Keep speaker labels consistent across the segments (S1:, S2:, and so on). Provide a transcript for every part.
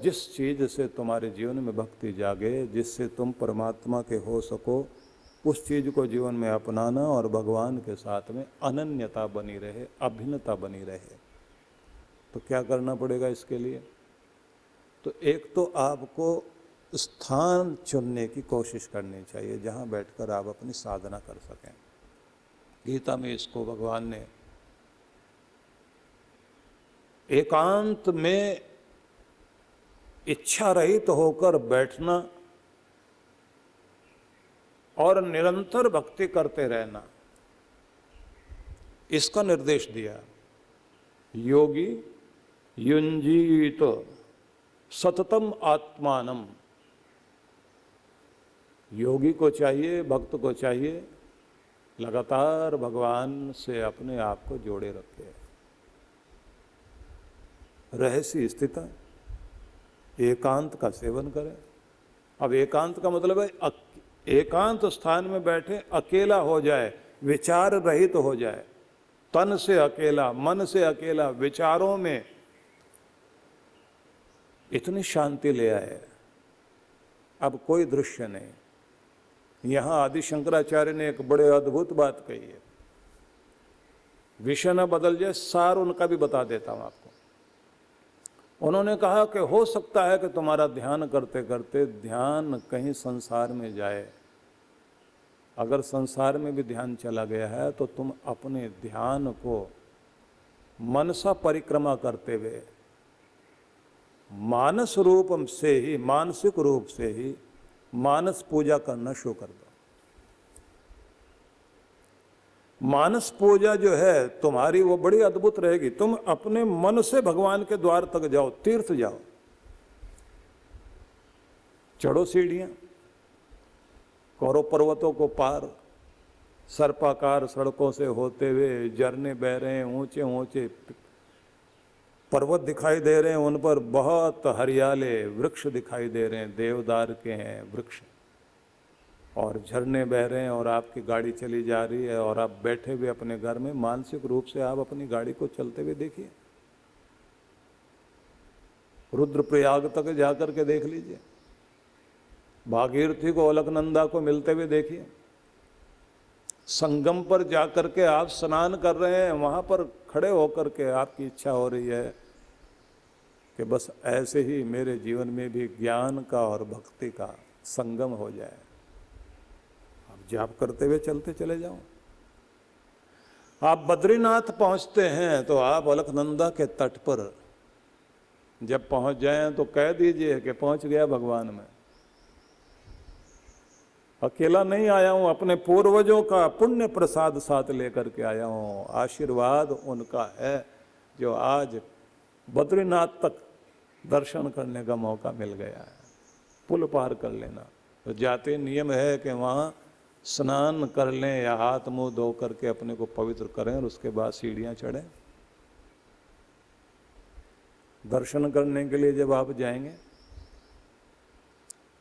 S1: जिस चीज़ से तुम्हारे जीवन में भक्ति जागे, जिससे तुम परमात्मा के हो सको, उस चीज़ को जीवन में अपनाना और भगवान के साथ में अनन्यता बनी रहे, अभिन्नता बनी रहे। तो क्या करना पड़ेगा इसके लिए? तो एक तो आपको स्थान चुनने की कोशिश करनी चाहिए जहाँ बैठकर आप अपनी साधना कर सकें। गीता में इसको भगवान ने एकांत में इच्छा रहित होकर बैठना और निरंतर भक्ति करते रहना, इसका निर्देश दिया। योगी युंजीत सततम आत्मानम। योगी को चाहिए, भक्त को चाहिए, लगातार भगवान से अपने आप को जोड़े रखे, रहस्य स्थिति, एकांत का सेवन करें। अब एकांत का मतलब है एकांत स्थान में बैठे, अकेला हो जाए, विचार रहित हो जाए, तन से अकेला, मन से अकेला, विचारों में इतनी शांति ले आए, अब कोई दृश्य नहीं। यहां आदि शंकराचार्य ने एक बड़े अद्भुत बात कही है, विषय न बदल जाए, सार उनका भी बता देता हूं आपको। उन्होंने कहा कि हो सकता है कि तुम्हारा ध्यान करते करते ध्यान कहीं संसार में जाए। अगर संसार में भी ध्यान चला गया है तो तुम अपने ध्यान को मनसा परिक्रमा करते हुए मानस रूप से ही, मानसिक रूप से ही मानस पूजा करना शुरू कर दो। मानस पूजा जो है तुम्हारी वो बड़ी अद्भुत रहेगी। तुम अपने मन से भगवान के द्वार तक जाओ, तीर्थ जाओ, चढ़ो सीढ़ियां, करो पर्वतों को पार, सर्पाकार सड़कों से होते हुए झरने बह रहे हैं, ऊंचे ऊंचे पर्वत दिखाई दे रहे हैं, उन पर बहुत हरियाले वृक्ष दिखाई दे रहे हैं, देवदार के हैं वृक्ष, और झरने बह रहे हैं और आपकी गाड़ी चली जा रही है और आप बैठे हुए अपने घर में मानसिक रूप से आप अपनी गाड़ी को चलते हुए देखिए। रुद्रप्रयाग तक जाकर के देख लीजिए, भागीरथी को, अलकनंदा को मिलते हुए देखिए। संगम पर जाकर के आप स्नान कर रहे हैं, वहां पर खड़े होकर के आपकी इच्छा हो रही है कि बस ऐसे ही मेरे जीवन में भी ज्ञान का और भक्ति का संगम हो जाए। जाप करते हुए चलते चले जाओ। आप बद्रीनाथ पहुंचते हैं तो आप अलकनंदा के तट पर जब पहुंच जाएं तो कह दीजिए कि पहुंच गया भगवान में। अकेला नहीं आया हूं, अपने पूर्वजों का पुण्य प्रसाद साथ लेकर के आया हूं। आशीर्वाद उनका है जो आज बद्रीनाथ तक दर्शन करने का मौका मिल गया है। पुल पार कर लेना, तो जाते नियम है कि वहां स्नान कर लें या हाथ मुंह धो करके अपने को पवित्र करें और उसके बाद सीढ़ियां चढ़ें। दर्शन करने के लिए जब आप जाएंगे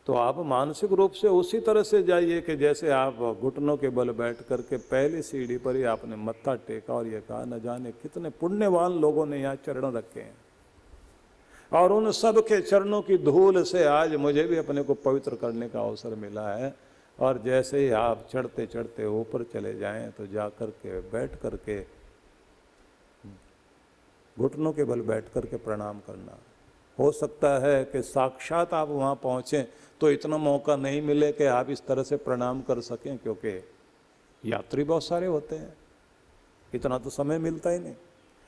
S1: तो आप मानसिक रूप से उसी तरह से जाइए कि जैसे आप घुटनों के बल बैठ करके पहली सीढ़ी पर ही आपने मत्था टेका और ये कहा, न जाने कितने पुण्यवान लोगों ने यहाँ चरण रखे हैं और उन सब के चरणों की धूल से आज मुझे भी अपने को पवित्र करने का अवसर मिला है। और जैसे ही आप चढ़ते चढ़ते ऊपर चले जाएं तो जाकर के बैठ करके घुटनों के बल बैठ करके प्रणाम करना। हो सकता है कि साक्षात आप वहाँ पहुँचें तो इतना मौका नहीं मिले कि आप इस तरह से प्रणाम कर सकें, क्योंकि यात्री बहुत सारे होते हैं, इतना तो समय मिलता ही नहीं।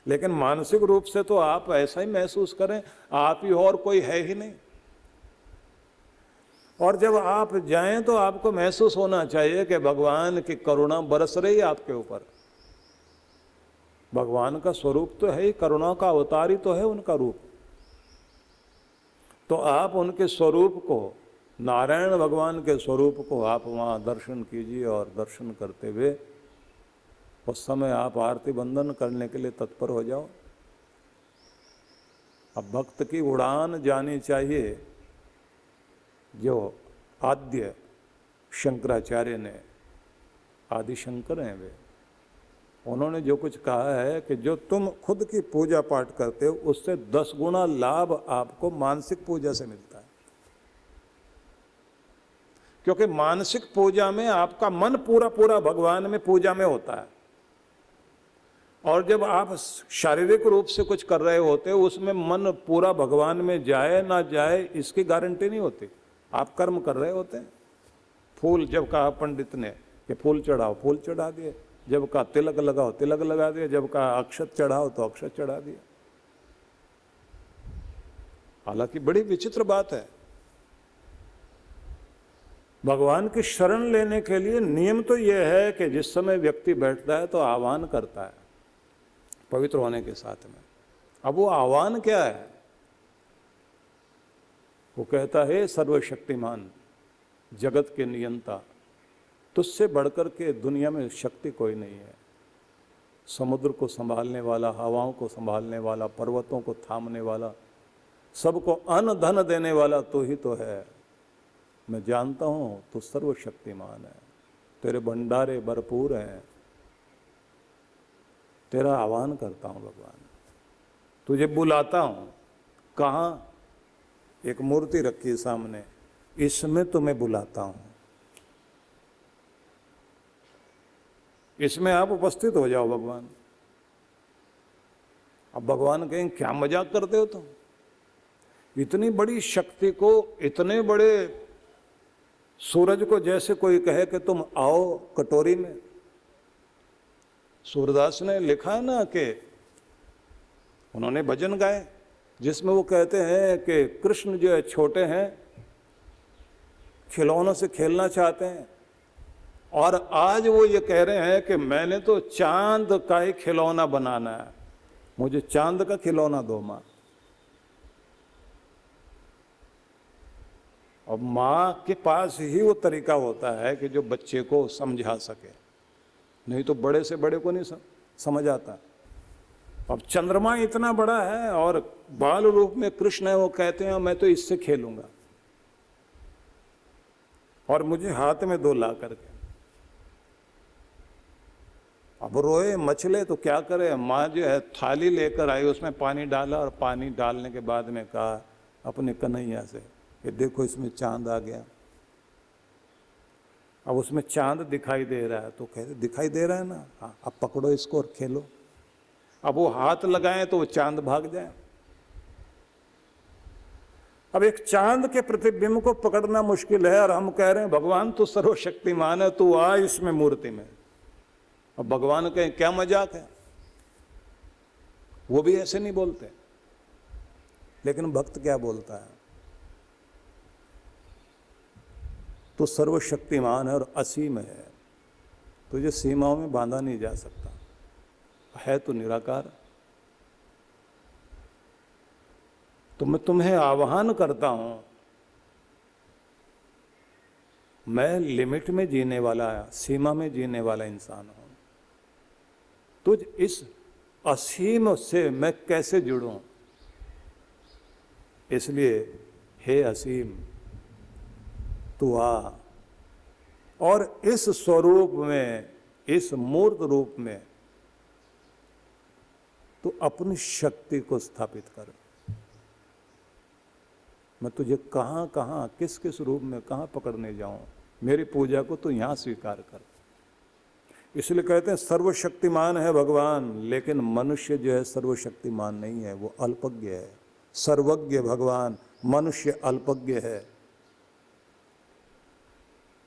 S1: लेकिन मानसिक रूप से तो आप ऐसा ही महसूस करें आप ही और कोई है ही नहीं। और जब आप जाएं तो आपको महसूस होना चाहिए कि भगवान की करुणा बरस रही है आपके ऊपर। भगवान का स्वरूप तो है ही, करुणा का अवतार ही तो है उनका रूप। तो आप उनके स्वरूप को, नारायण भगवान के स्वरूप को आप वहाँ दर्शन कीजिए और दर्शन करते हुए उस समय आप आरती बंदन करने के लिए तत्पर हो जाओ। अब भक्त की उड़ान जानी चाहिए जो आद्य शंकराचार्य ने, आदि शंकर हैं वे, उन्होंने जो कुछ कहा है कि जो तुम खुद की पूजा पाठ करते हो उससे 10 गुना लाभ आपको मानसिक पूजा से मिलता है, क्योंकि मानसिक पूजा में आपका मन पूरा पूरा भगवान में पूजा में होता है, और जब आप शारीरिक रूप से कुछ कर रहे होते हो उसमें मन पूरा भगवान में जाए ना जाए इसकी गारंटी नहीं होती। आप कर्म कर रहे होते हैं। फूल जब कहा पंडित ने कि फूल चढ़ाओ, फूल चढ़ा दिए, जब कहा तिलक लगाओ, तिलक लगा दिया, जब कहा अक्षत चढ़ाओ तो अक्षत चढ़ा दिया। हालांकि बड़ी विचित्र बात है, भगवान की शरण लेने के लिए नियम तो यह है कि जिस समय व्यक्ति बैठता है तो आह्वान करता है पवित्र होने के साथ में। अब वो आह्वान क्या है? वो कहता है सर्वशक्तिमान, जगत के नियंता, तुझसे बढ़कर के दुनिया में शक्ति कोई नहीं है। समुद्र को संभालने वाला, हवाओं को संभालने वाला, पर्वतों को थामने वाला, सबको अन्न धन देने वाला तो ही तो है। मैं जानता हूं तू सर्वशक्तिमान है, तेरे भंडारे भरपूर हैं। तेरा आह्वान करता हूं भगवान, तुझे बुलाता हूं। कहाँ? एक मूर्ति रखी सामने, इसमें तुम्हें बुलाता हूं, इसमें आप उपस्थित हो जाओ भगवान। अब भगवान कहें क्या मजाक करते हो तुम? इतनी बड़ी शक्ति को, इतने बड़े सूरज को जैसे कोई कहे कि तुम आओ कटोरी में। सूरदास ने लिखा है ना कि उन्होंने भजन गाए जिसमें वो कहते हैं कि कृष्ण जो है छोटे हैं, खिलौनों से खेलना चाहते हैं, और आज वो ये कह रहे हैं कि मैंने तो चांद का ही खिलौना बनाना है, मुझे चांद का खिलौना दो माँ। और माँ के पास ही वो तरीका होता है कि जो बच्चे को समझा सके, नहीं तो बड़े से बड़े को नहीं समझ आता। अब चंद्रमा इतना बड़ा है और बाल रूप में कृष्ण है, वो कहते हैं मैं तो इससे खेलूंगा, और मुझे हाथ में दो ला करके। अब रोए मचले तो क्या करे? माँ जो है थाली लेकर आई, उसमें पानी डाला, और पानी डालने के बाद में कहा अपने कन्हैया से कि देखो इसमें चांद आ गया। अब उसमें चांद दिखाई दे रहा है, तो कहते दिखाई दे रहा है ना, हाँ अब पकड़ो इसको और खेलो। अब वो हाथ लगाएं तो वो चांद भाग जाए। अब एक चांद के प्रतिबिंब को पकड़ना मुश्किल है, और हम कह रहे हैं भगवान तो सर्वशक्तिमान है, तू आ इसमें मूर्ति में। अब भगवान कहें क्या मजाक है? वो भी ऐसे नहीं बोलते, लेकिन भक्त क्या बोलता है? तो सर्वशक्तिमान है और असीम है, तुझे सीमाओं में बांधा नहीं जा सकता, है तो निराकार। तो मैं तुम्हें आह्वान करता हूं, मैं लिमिट में जीने वाला, सीमा में जीने वाला इंसान हूं। तुझ इस असीम से मैं कैसे जुड़ूं? इसलिए हे असीम तू आ, और इस स्वरूप में, इस मूर्त रूप में तू अपनी शक्ति को स्थापित कर। मैं तुझे कहां कहां, किस किस रूप में कहां पकड़ने जाऊं? मेरी पूजा को तू यहां स्वीकार कर। इसलिए कहते हैं सर्वशक्तिमान है भगवान, लेकिन मनुष्य जो है सर्वशक्तिमान नहीं है, वो अल्पज्ञ है। सर्वज्ञ भगवान, मनुष्य अल्पज्ञ है।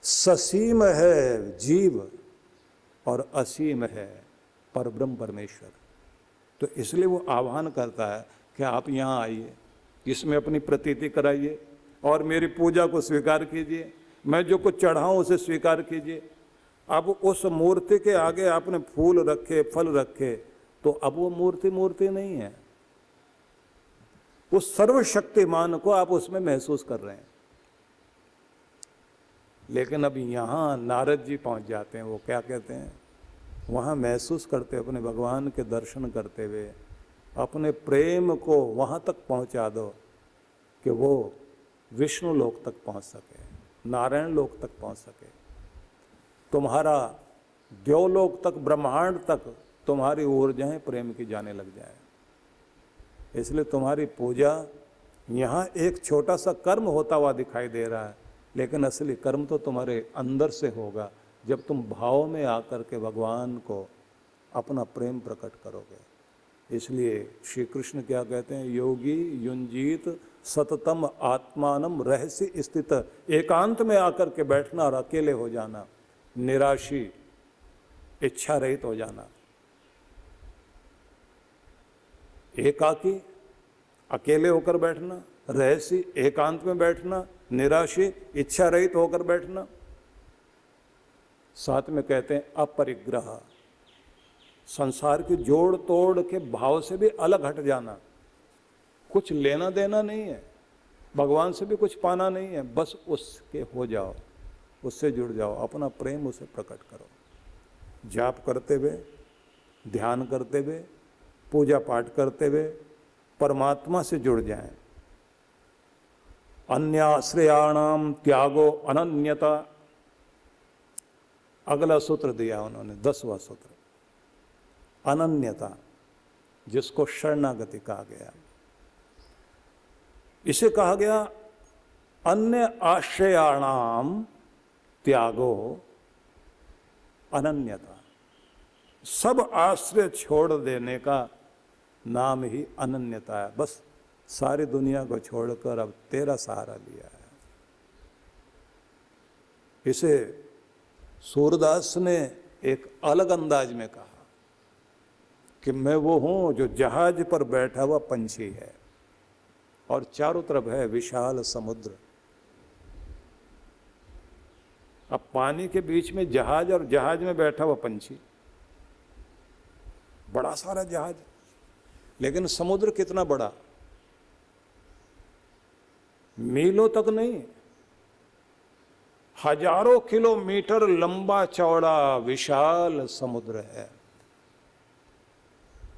S1: ससीम है जीव और असीम है परब्रह्म परमेश्वर। तो इसलिए वो आह्वान करता है कि आप यहाँ आइए, इसमें अपनी प्रतीति कराइए और मेरी पूजा को स्वीकार कीजिए, मैं जो कुछ चढ़ाऊँ उसे स्वीकार कीजिए। अब उस मूर्ति के आगे आपने फूल रखे, फल रखे, तो अब वो मूर्ति मूर्ति नहीं है, उस सर्वशक्तिमान को आप उसमें महसूस कर रहे हैं। लेकिन अब यहाँ नारद जी पहुँच जाते हैं, वो क्या कहते हैं? वहाँ महसूस करते अपने भगवान के दर्शन करते हुए अपने प्रेम को वहाँ तक पहुँचा दो कि वो विष्णु लोक तक पहुँच सके, नारायण लोक तक पहुँच सके, तुम्हारा देवलोक तक, ब्रह्मांड तक तुम्हारी ऊर्जाएं प्रेम की जाने लग जाए। इसलिए तुम्हारी पूजा यहाँ एक छोटा सा कर्म होता हुआ दिखाई दे रहा है, लेकिन असली कर्म तो तुम्हारे अंदर से होगा जब तुम भाव में आकर के भगवान को अपना प्रेम प्रकट करोगे। इसलिए श्री कृष्ण क्या कहते हैं, योगी युंजीत सततम आत्मानम रहस्य स्थित, एकांत में आकर के बैठना और अकेले हो जाना, निराशी इच्छा रहित हो जाना। एकाकी अकेले होकर बैठना, रहस्य एकांत में बैठना, निराशी इच्छा रहित होकर बैठना। साथ में कहते हैं अपरिग्रह, संसार की जोड़ तोड़ के भाव से भी अलग हट जाना। कुछ लेना देना नहीं है, भगवान से भी कुछ पाना नहीं है, बस उसके हो जाओ, उससे जुड़ जाओ, अपना प्रेम उसे प्रकट करो। जाप करते हुए, ध्यान करते हुए, पूजा पाठ करते हुए परमात्मा से जुड़ जाएं। अन्याश्रयाणाम त्यागो अनन्यता, अगला सूत्र दिया उन्होंने, 10वां सूत्र, अनन्यता, जिसको शरणागति कहा गया। इसे कहा गया अन्य आश्रयाणाम त्यागो अनन्यता। सब आश्रय छोड़ देने का नाम ही अनन्यता है। बस सारी दुनिया को छोड़कर अब तेरा सहारा लिया है। इसे सूरदास ने एक अलग अंदाज में कहा कि मैं वो हूं जो जहाज पर बैठा हुआ पंछी है और चारों तरफ है विशाल समुद्र। अब पानी के बीच में जहाज और जहाज में बैठा हुआ पंछी, बड़ा सारा जहाज, लेकिन समुद्र कितना बड़ा, मीलों तक नहीं, हजारों किलोमीटर लंबा चौड़ा विशाल समुद्र है।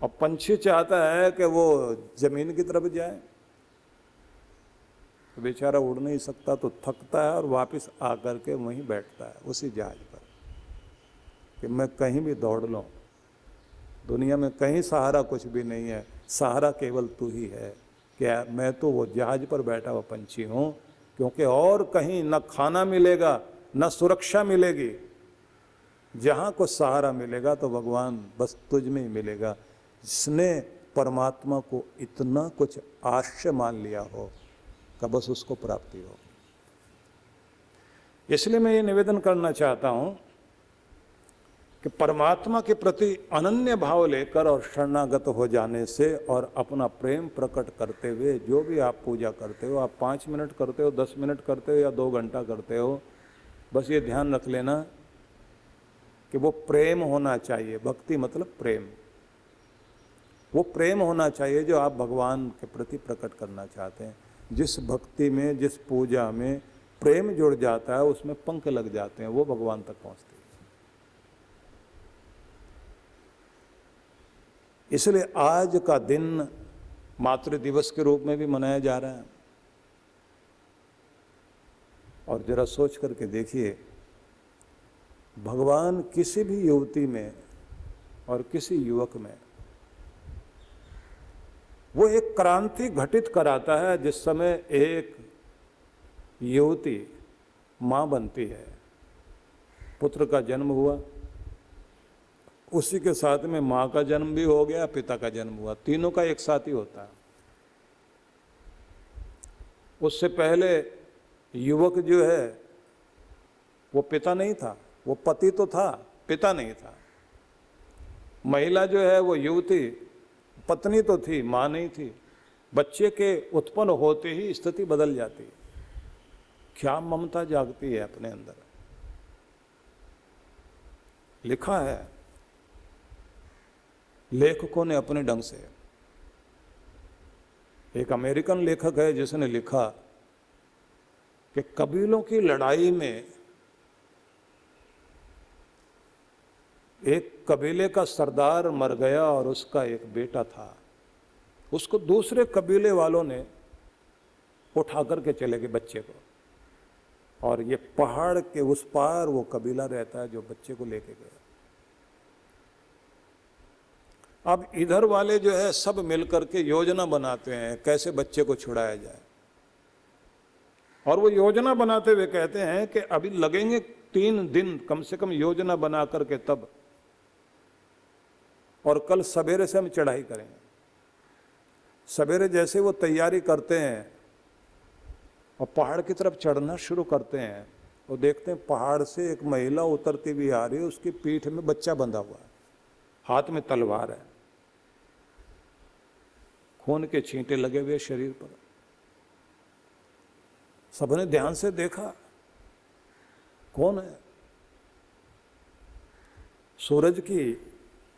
S1: और पंछी चाहता है कि वो जमीन की तरफ जाए, तो बेचारा उड़ नहीं सकता, तो थकता है और वापस आकर के वहीं बैठता है उसी जहाज पर कि मैं कहीं भी दौड़ लूं, दुनिया में कहीं सहारा कुछ भी नहीं है, सहारा केवल तू ही है। क्या मैं तो वो जहाज पर बैठा हुआ पंछी हूं, क्योंकि और कहीं न खाना मिलेगा न सुरक्षा मिलेगी। जहां को सहारा मिलेगा तो भगवान बस तुझ में ही मिलेगा। जिसने परमात्मा को इतना कुछ आश्रय मान लिया हो का बस उसको प्राप्ति हो। इसलिए मैं ये निवेदन करना चाहता हूं कि परमात्मा के प्रति अनन्य भाव लेकर और शरणागत हो जाने से और अपना प्रेम प्रकट करते हुए जो भी आप पूजा करते हो, आप 5 मिनट करते हो, 10 मिनट करते हो या 2 घंटा करते हो, बस ये ध्यान रख लेना कि वो प्रेम होना चाहिए। भक्ति मतलब प्रेम, वो प्रेम होना चाहिए जो आप भगवान के प्रति प्रकट करना चाहते हैं। जिस भक्ति में, जिस पूजा में प्रेम जुड़ जाता है उसमें पंख लग जाते हैं, वो भगवान तक पहुंचते हैं। इसलिए आज का दिन मातृ दिवस के रूप में भी मनाया जा रहा है। और जरा सोच करके देखिए, भगवान किसी भी युवती में और किसी युवक में वो एक क्रांति घटित कराता है। जिस समय एक युवती मां बनती है, पुत्र का जन्म हुआ, उसी के साथ में मां का जन्म भी हो गया, पिता का जन्म हुआ, तीनों का एक साथ ही होता है। उससे पहले युवक जो है वो पिता नहीं था, वो पति तो था, पिता नहीं था। महिला जो है वो युवती पत्नी तो थी, मां नहीं थी। बच्चे के उत्पन्न होते ही स्थिति बदल जाती है। क्या ममता जागती है अपने अंदर। लिखा है लेखकों ने अपने ढंग से। एक अमेरिकन लेखक है जिसने लिखा कि कबीलों की लड़ाई में एक कबीले का सरदार मर गया और उसका एक बेटा था। उसको दूसरे कबीले वालों ने उठा करके चले गए बच्चे को, और ये पहाड़ के उस पार वो कबीला रहता है जो बच्चे को लेके गया। अब इधर वाले जो है सब मिल करके योजना बनाते हैं कैसे बच्चे को छुड़ाया जाए, और वो योजना बनाते हुए कहते हैं कि अभी लगेंगे 3 दिन कम से कम योजना बना करके तब, और कल सवेरे से हम चढ़ाई करेंगे। सवेरे जैसे वो तैयारी करते हैं और पहाड़ की तरफ चढ़ना शुरू करते हैं, वो देखते हैं पहाड़ से एक महिला उतरती हुई आ रही है, उसकी पीठ में बच्चा बंधा हुआ है, हाथ में तलवार है, खून के छींटे लगे हुए शरीर पर। सबने ध्यान से देखा कौन है। सूरज की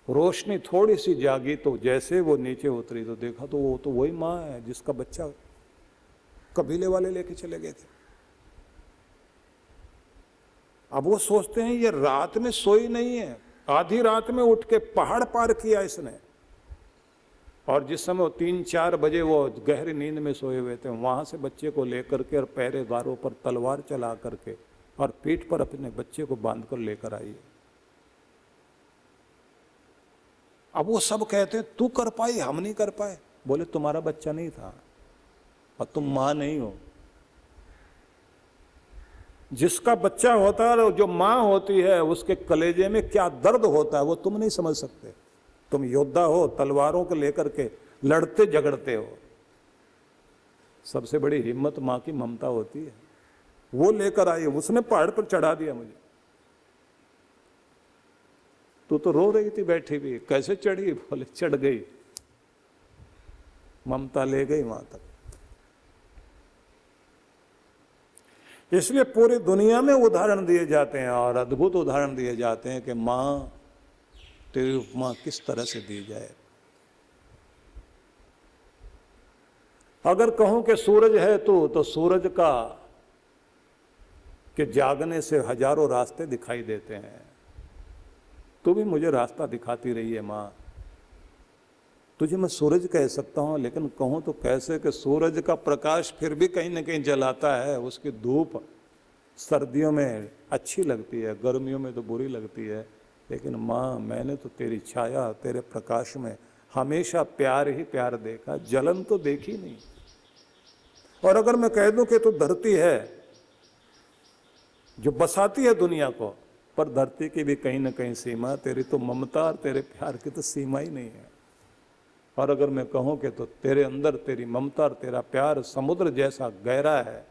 S1: रोशनी थोड़ी सी जागी तो जैसे वो नीचे उतरी तो देखा तो वो तो वही माँ है जिसका बच्चा कबीले वाले लेके चले गए थे। अब वो सोचते हैं ये रात में सोई नहीं है, आधी रात में उठ के पहाड़ पार किया इसने, और जिस समय 3-4 बजे वो गहरी नींद में सोए हुए थे वहां से बच्चे को लेकर के और पहरेदारों पर तलवार चला करके और पीठ पर अपने बच्चे को बांधकर लेकर आई। अब वो सब कहते हैं तू कर पाई, हम नहीं कर पाए। बोले तुम्हारा बच्चा नहीं था और तुम मां नहीं हो। जिसका बच्चा होता है, जो मां होती है, उसके कलेजे में क्या दर्द होता है वो तुम नहीं समझ सकते। तुम योद्धा हो, तलवारों को लेकर के लड़ते झगड़ते हो। सबसे बड़ी हिम्मत मां की ममता होती है, वो लेकर आई, उसने पहाड़ पर चढ़ा दिया मुझे। तू तो रो रही थी बैठी हुई, कैसे चढ़ी? बोले चढ़ गई, ममता ले गई वहां तक। इसलिए पूरी दुनिया में उदाहरण दिए जाते हैं और अद्भुत उदाहरण दिए जाते हैं कि मां तेरी उपमा किस तरह से दी जाए। अगर कहूं कि सूरज है तो सूरज का के जागने से हजारों रास्ते दिखाई देते हैं। तू भी मुझे रास्ता दिखाती रही है मां। तुझे मैं सूरज कह सकता हूं, लेकिन कहूं तो कैसे कि सूरज का प्रकाश फिर भी कहीं ना कहीं जलाता है। उसकी धूप सर्दियों में अच्छी लगती है, गर्मियों में तो बुरी लगती है। लेकिन माँ, मैंने तो तेरी छाया, तेरे प्रकाश में हमेशा प्यार ही प्यार देखा, जलन तो देखी नहीं। और अगर मैं कह दूं कि तू धरती है जो बसाती है दुनिया को, पर धरती की भी कहीं ना कहीं सीमा, तेरी तो ममता और तेरे प्यार की तो सीमा ही नहीं है। और अगर मैं कहूं कि तो तेरे अंदर तेरी ममता और तेरा प्यार समुद्र जैसा गहरा है,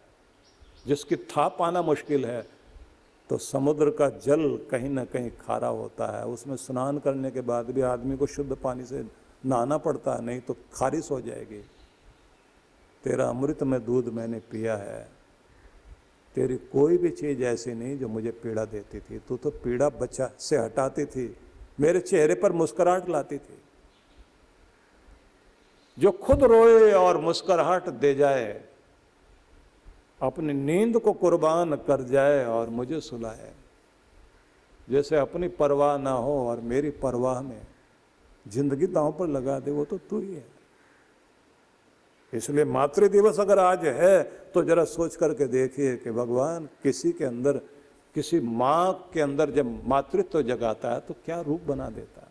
S1: जिसकी था पाना मुश्किल है, तो समुद्र का जल कहीं ना कहीं खारा होता है। उसमें स्नान करने के बाद भी आदमी को शुद्ध पानी से नहाना पड़ता है, नहीं तो खारिश हो जाएगी। तेरा अमृत में दूध मैंने पिया है। तेरी कोई भी चीज़ ऐसी नहीं जो मुझे पीड़ा देती थी। तू तो पीड़ा बच्चा से हटाती थी, मेरे चेहरे पर मुस्कुराहट लाती थी। जो खुद रोए और मुस्कुराहट दे जाए, अपनी नींद को कुर्बान कर जाए और मुझे सुलाए, जैसे अपनी परवाह ना हो और मेरी परवाह में जिंदगी दांव पर लगा दे, वो तो तू ही है। इसलिए मातृ दिवस अगर आज है तो जरा सोच करके देखिए कि भगवान किसी के अंदर, किसी माँ के अंदर जब मातृत्व जगाता है तो क्या रूप बना देता है।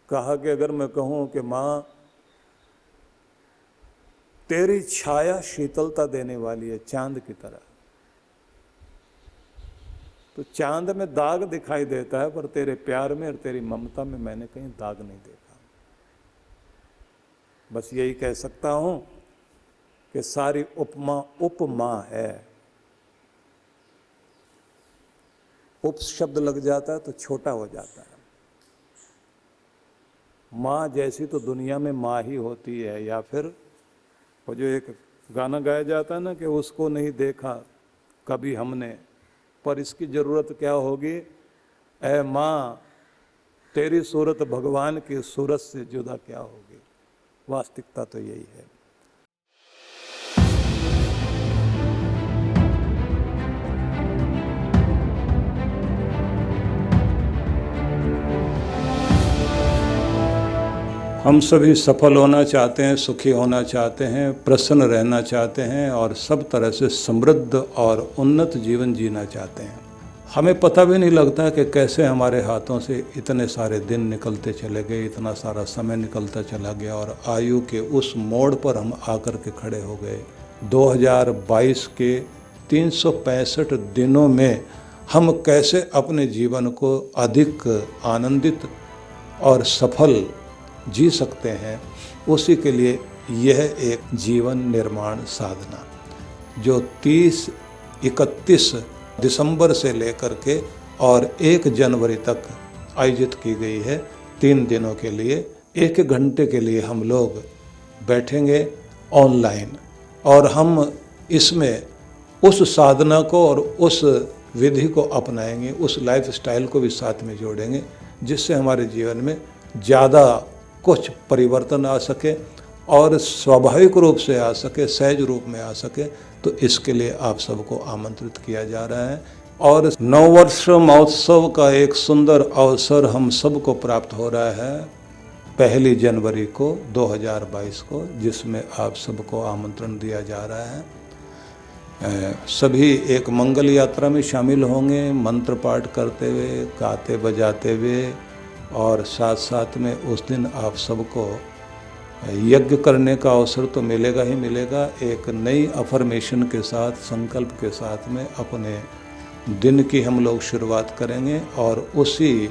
S1: कहा कि अगर मैं कहूँ कि माँ तेरी छाया शीतलता देने वाली है चांद की तरह, तो चांद में दाग दिखाई देता है, पर तेरे प्यार में और तेरी ममता में मैंने कहीं दाग नहीं देखा। बस यही कह सकता हूं कि सारी उपमा उपमा है। उप शब्द लग जाता है तो छोटा हो जाता है। माँ जैसी तो दुनिया में माँ ही होती है, या फिर वो जो एक गाना गाया जाता है ना कि उसको नहीं देखा कभी हमने, पर इसकी ज़रूरत क्या होगी? ऐ माँ, तेरी सूरत भगवान की सूरत से जुदा क्या होगी? वास्तविकता तो यही है। हम सभी सफल होना चाहते हैं, सुखी होना चाहते हैं, प्रसन्न रहना चाहते हैं और सब तरह से समृद्ध और उन्नत जीवन जीना चाहते हैं। हमें पता भी नहीं लगता कि कैसे हमारे हाथों से इतने सारे दिन निकलते चले गए, इतना सारा समय निकलता चला गया और आयु के उस मोड़ पर हम आकर के खड़े हो गए। 2022 के 365 दिनों में हम कैसे अपने जीवन को अधिक आनंदित और सफल जी सकते हैं, उसी के लिए यह एक जीवन निर्माण साधना जो 30-31 दिसंबर से लेकर के और 1 जनवरी तक आयोजित की गई है। 3 दिनों के लिए 1 घंटे के लिए हम लोग बैठेंगे ऑनलाइन और हम इसमें उस साधना को और उस विधि को अपनाएंगे, उस लाइफ स्टाइल को भी साथ में जोड़ेंगे, जिससे हमारे जीवन में ज़्यादा कुछ परिवर्तन आ सके और स्वाभाविक रूप से आ सके, सहज रूप में आ सके। तो इसके लिए आप सबको आमंत्रित किया जा रहा है और नववर्ष महोत्सव का एक सुंदर अवसर हम सबको प्राप्त हो रहा है 1 जनवरी को 2022 को, जिसमें आप सबको आमंत्रण दिया जा रहा है। सभी एक मंगल यात्रा में शामिल होंगे, मंत्र पाठ करते हुए, गाते बजाते हुए, और साथ साथ में उस दिन आप सबको यज्ञ करने का अवसर तो मिलेगा ही मिलेगा। एक नई अफर्मेशन के साथ, संकल्प के साथ में अपने दिन की हम लोग शुरुआत करेंगे और उसी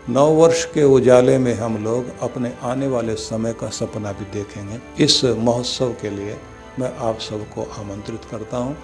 S1: नववर्ष के उजाले में हम लोग अपने आने वाले समय का सपना भी देखेंगे। इस महोत्सव के लिए मैं आप सबको आमंत्रित करता हूँ।